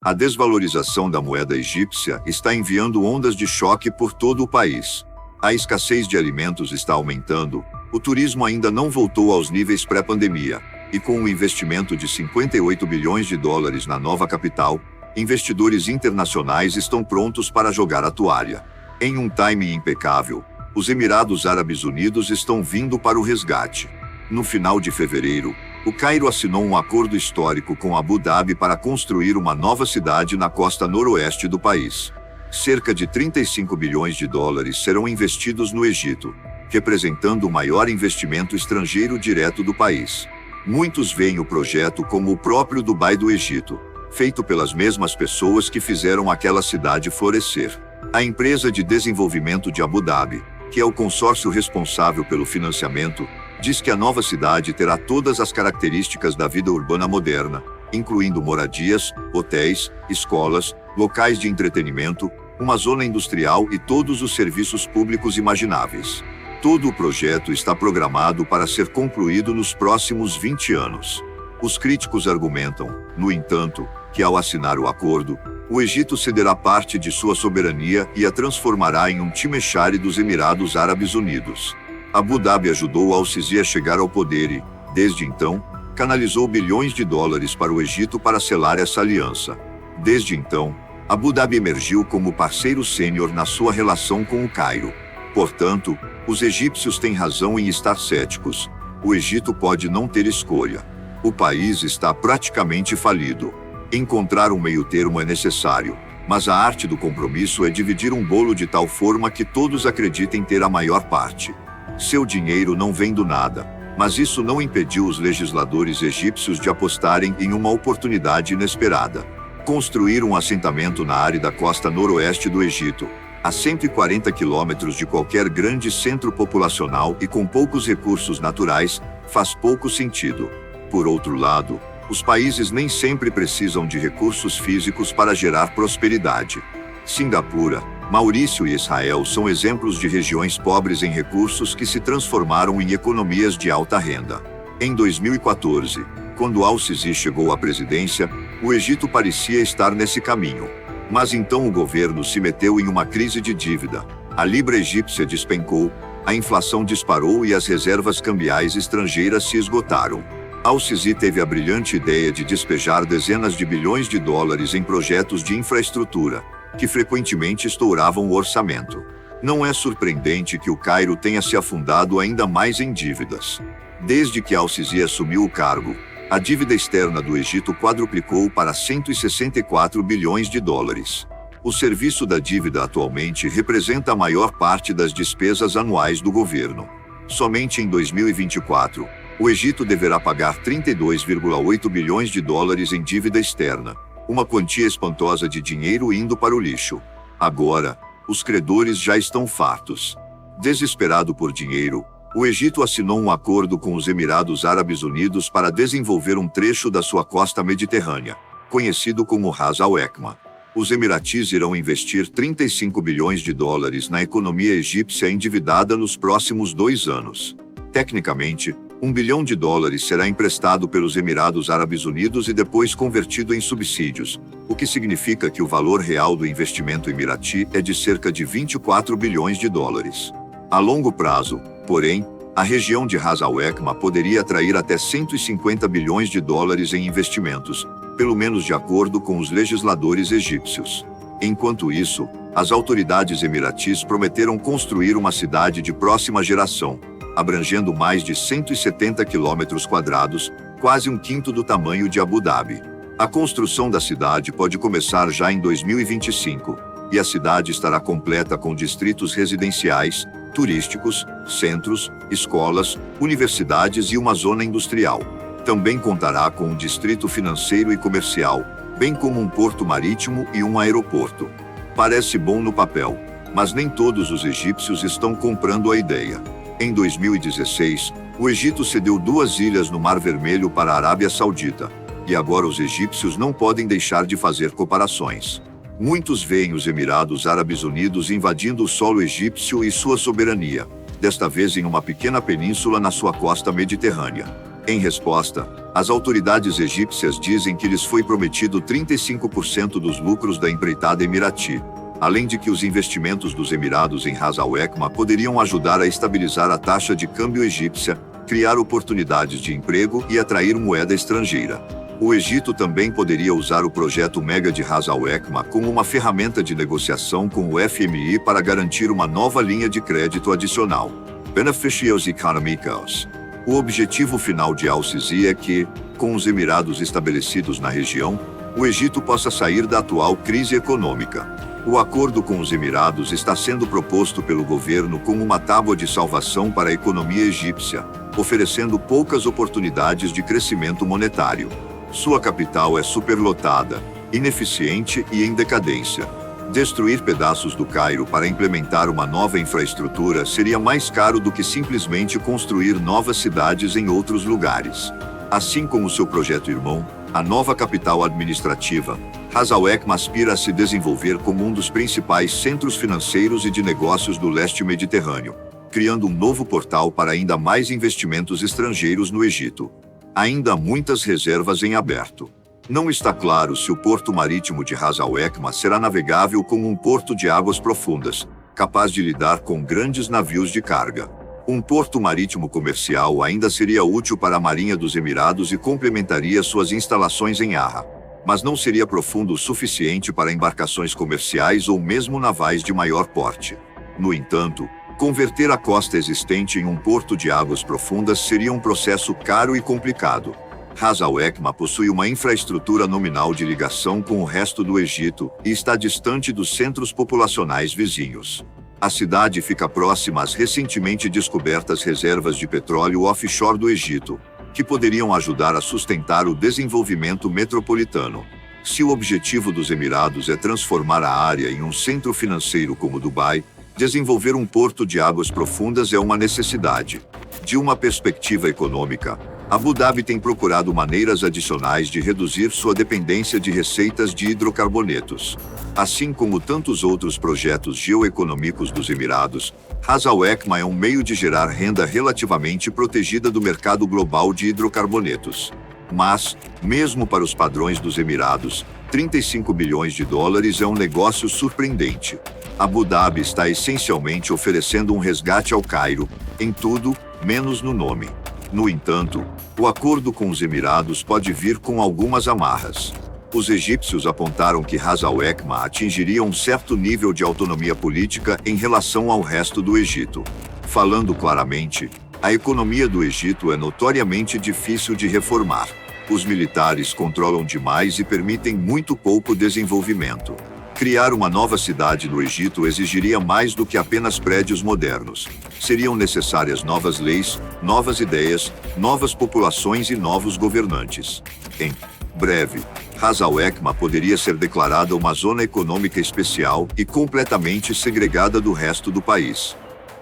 A desvalorização da moeda egípcia está enviando ondas de choque por todo o país. A escassez de alimentos está aumentando, o turismo ainda não voltou aos níveis pré-pandemia, e com um investimento de 58 bilhões de dólares na nova capital, investidores internacionais estão prontos para jogar a toalha. Em um timing impecável, os Emirados Árabes Unidos estão vindo para o resgate. No final de fevereiro, o Cairo assinou um acordo histórico com Abu Dhabi para construir uma nova cidade na costa noroeste do país. Cerca de 35 bilhões de dólares serão investidos no Egito, representando o maior investimento estrangeiro direto do país. Muitos veem o projeto como o próprio Dubai do Egito, feito pelas mesmas pessoas que fizeram aquela cidade florescer. A empresa de desenvolvimento de Abu Dhabi, que é o consórcio responsável pelo financiamento, diz que a nova cidade terá todas as características da vida urbana moderna, incluindo moradias, hotéis, escolas, locais de entretenimento, uma zona industrial e todos os serviços públicos imagináveis. Todo o projeto está programado para ser concluído nos próximos 20 anos. Os críticos argumentam, no entanto, que ao assinar o acordo, o Egito cederá parte de sua soberania e a transformará em um timeshare dos Emirados Árabes Unidos. Abu Dhabi ajudou Al-Sisi a chegar ao poder e, desde então, canalizou bilhões de dólares para o Egito para selar essa aliança. Desde então, Abu Dhabi emergiu como parceiro sênior na sua relação com o Cairo. Portanto, os egípcios têm razão em estar céticos. O Egito pode não ter escolha. O país está praticamente falido. Encontrar um meio-termo é necessário, mas a arte do compromisso é dividir um bolo de tal forma que todos acreditem ter a maior parte. Seu dinheiro não vem do nada, mas isso não impediu os legisladores egípcios de apostarem em uma oportunidade inesperada. Construir um assentamento na árida costa noroeste do Egito, a 140 quilômetros de qualquer grande centro populacional e com poucos recursos naturais, faz pouco sentido. Por outro lado, os países nem sempre precisam de recursos físicos para gerar prosperidade. Singapura, Maurício e Israel são exemplos de regiões pobres em recursos que se transformaram em economias de alta renda. Em 2014, quando Al-Sisi chegou à presidência, o Egito parecia estar nesse caminho. Mas então o governo se meteu em uma crise de dívida, a libra egípcia despencou, a inflação disparou e as reservas cambiais estrangeiras se esgotaram. Al-Sisi teve a brilhante ideia de despejar dezenas de bilhões de dólares em projetos de infraestrutura, que frequentemente estouravam o orçamento. Não é surpreendente que o Cairo tenha se afundado ainda mais em dívidas. Desde que Al-Sisi assumiu o cargo, a dívida externa do Egito quadruplicou para 164 bilhões de dólares. O serviço da dívida atualmente representa a maior parte das despesas anuais do governo. Somente em 2024, o Egito deverá pagar 32,8 bilhões de dólares em dívida externa, uma quantia espantosa de dinheiro indo para o lixo. Agora, os credores já estão fartos. Desesperado por dinheiro, o Egito assinou um acordo com os Emirados Árabes Unidos para desenvolver um trecho da sua costa mediterrânea, conhecido como Ras Al-Hekma. Os emiratis irão investir 35 bilhões de dólares na economia egípcia endividada nos próximos 2 anos. Tecnicamente, 1 bilhão de dólares será emprestado pelos Emirados Árabes Unidos e depois convertido em subsídios, o que significa que o valor real do investimento emirati é de cerca de 24 bilhões de dólares. A longo prazo, porém, a região de Ras Al-Hekma poderia atrair até 150 bilhões de dólares em investimentos, pelo menos de acordo com os legisladores egípcios. Enquanto isso, as autoridades emiratis prometeram construir uma cidade de próxima geração, abrangendo mais de 170 quilômetros quadrados, quase um quinto do tamanho de Abu Dhabi. A construção da cidade pode começar já em 2025, e a cidade estará completa com distritos residenciais, turísticos, centros, escolas, universidades e uma zona industrial. Também contará com um distrito financeiro e comercial, bem como um porto marítimo e um aeroporto. Parece bom no papel, mas nem todos os egípcios estão comprando a ideia. Em 2016, o Egito cedeu 2 ilhas no Mar Vermelho para a Arábia Saudita, e agora os egípcios não podem deixar de fazer comparações. Muitos veem os Emirados Árabes Unidos invadindo o solo egípcio e sua soberania, desta vez em uma pequena península na sua costa mediterrânea. Em resposta, as autoridades egípcias dizem que lhes foi prometido 35% dos lucros da empreitada emirati, além de que os investimentos dos Emirados em Ras Al Khaimah poderiam ajudar a estabilizar a taxa de câmbio egípcia, criar oportunidades de emprego e atrair moeda estrangeira. O Egito também poderia usar o projeto Mega de Ras Al Khaimah como uma ferramenta de negociação com o FMI para garantir uma nova linha de crédito adicional. Beneficios Econômicos. O objetivo final de Al-Sisi é que, com os Emirados estabelecidos na região, o Egito possa sair da atual crise econômica. O acordo com os Emirados está sendo proposto pelo governo como uma tábua de salvação para a economia egípcia, oferecendo poucas oportunidades de crescimento monetário. Sua capital é superlotada, ineficiente e em decadência. Destruir pedaços do Cairo para implementar uma nova infraestrutura seria mais caro do que simplesmente construir novas cidades em outros lugares. Assim como seu projeto irmão, a nova capital administrativa, Ras Al Khaimah aspira a se desenvolver como um dos principais centros financeiros e de negócios do leste mediterrâneo, criando um novo portal para ainda mais investimentos estrangeiros no Egito. Ainda há muitas reservas em aberto. Não está claro se o porto marítimo de Ras Al Khaimah será navegável como um porto de águas profundas, capaz de lidar com grandes navios de carga. Um porto marítimo comercial ainda seria útil para a Marinha dos Emirados e complementaria suas instalações em Arra, mas não seria profundo o suficiente para embarcações comerciais ou mesmo navais de maior porte. No entanto, converter a costa existente em um porto de águas profundas seria um processo caro e complicado. Ras Al Khaimah possui uma infraestrutura nominal de ligação com o resto do Egito e está distante dos centros populacionais vizinhos. A cidade fica próxima às recentemente descobertas reservas de petróleo offshore do Egito, que poderiam ajudar a sustentar o desenvolvimento metropolitano. Se o objetivo dos Emirados é transformar a área em um centro financeiro como Dubai, desenvolver um porto de águas profundas é uma necessidade. De uma perspectiva econômica, Abu Dhabi tem procurado maneiras adicionais de reduzir sua dependência de receitas de hidrocarbonetos. Assim como tantos outros projetos geoeconômicos dos Emirados, Ras Al Khaimah é um meio de gerar renda relativamente protegida do mercado global de hidrocarbonetos. Mas, mesmo para os padrões dos Emirados, 35 bilhões de dólares é um negócio surpreendente. Abu Dhabi está essencialmente oferecendo um resgate ao Cairo, em tudo, menos no nome. No entanto, o acordo com os Emirados pode vir com algumas amarras. Os egípcios apontaram que Ras Al Khaimah atingiria um certo nível de autonomia política em relação ao resto do Egito. Falando claramente, a economia do Egito é notoriamente difícil de reformar. Os militares controlam demais e permitem muito pouco desenvolvimento. Criar uma nova cidade no Egito exigiria mais do que apenas prédios modernos. Seriam necessárias novas leis, novas ideias, novas populações e novos governantes. Em breve, Ras Al Khaimah poderia ser declarada uma zona econômica especial e completamente segregada do resto do país.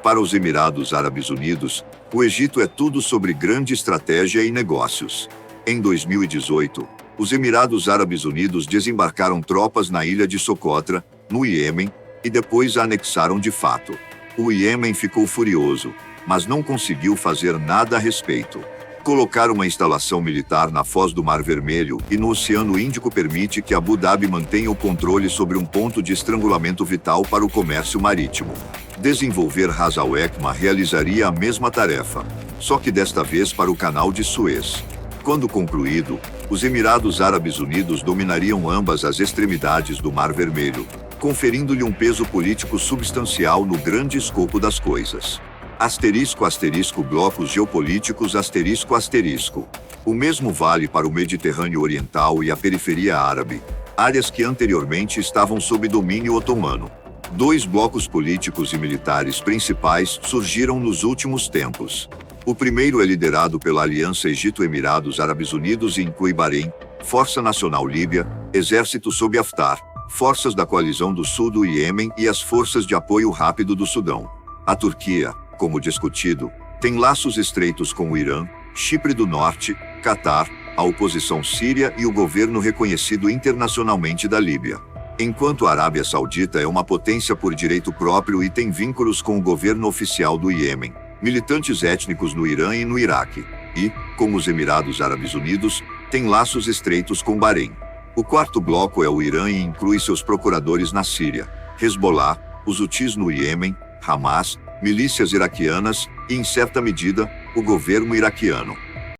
Para os Emirados Árabes Unidos, o Egito é tudo sobre grande estratégia e negócios. Em 2018, os Emirados Árabes Unidos desembarcaram tropas na ilha de Socotra, no Iêmen, e depois a anexaram de fato. O Iêmen ficou furioso, mas não conseguiu fazer nada a respeito. Colocar uma instalação militar na foz do Mar Vermelho e no Oceano Índico permite que Abu Dhabi mantenha o controle sobre um ponto de estrangulamento vital para o comércio marítimo. Desenvolver Ras Al Khaimah realizaria a mesma tarefa, só que desta vez para o Canal de Suez. Quando concluído, os Emirados Árabes Unidos dominariam ambas as extremidades do Mar Vermelho, conferindo-lhe um peso político substancial no grande escopo das coisas. Blocos geopolíticos ***. O mesmo vale para o Mediterrâneo Oriental e a periferia árabe, áreas que anteriormente estavam sob domínio otomano. Dois blocos políticos e militares principais surgiram nos últimos tempos. O primeiro é liderado pela Aliança Egito-Emirados Árabes Unidos e inclui Bahrein, Força Nacional Líbia, Exército sob Haftar, Forças da Coalizão do Sul do Iêmen e as Forças de Apoio Rápido do Sudão. A Turquia, como discutido, tem laços estreitos com o Irã, Chipre do Norte, Catar, a oposição síria e o governo reconhecido internacionalmente da Líbia. Enquanto a Arábia Saudita é uma potência por direito próprio e tem vínculos com o governo oficial do Iêmen, militantes étnicos no Irã e no Iraque, e, como os Emirados Árabes Unidos, tem laços estreitos com Bahrein. O quarto bloco é o Irã e inclui seus procuradores na Síria, Hezbollah, os Hutis no Iêmen, Hamas, milícias iraquianas e, em certa medida, o governo iraquiano.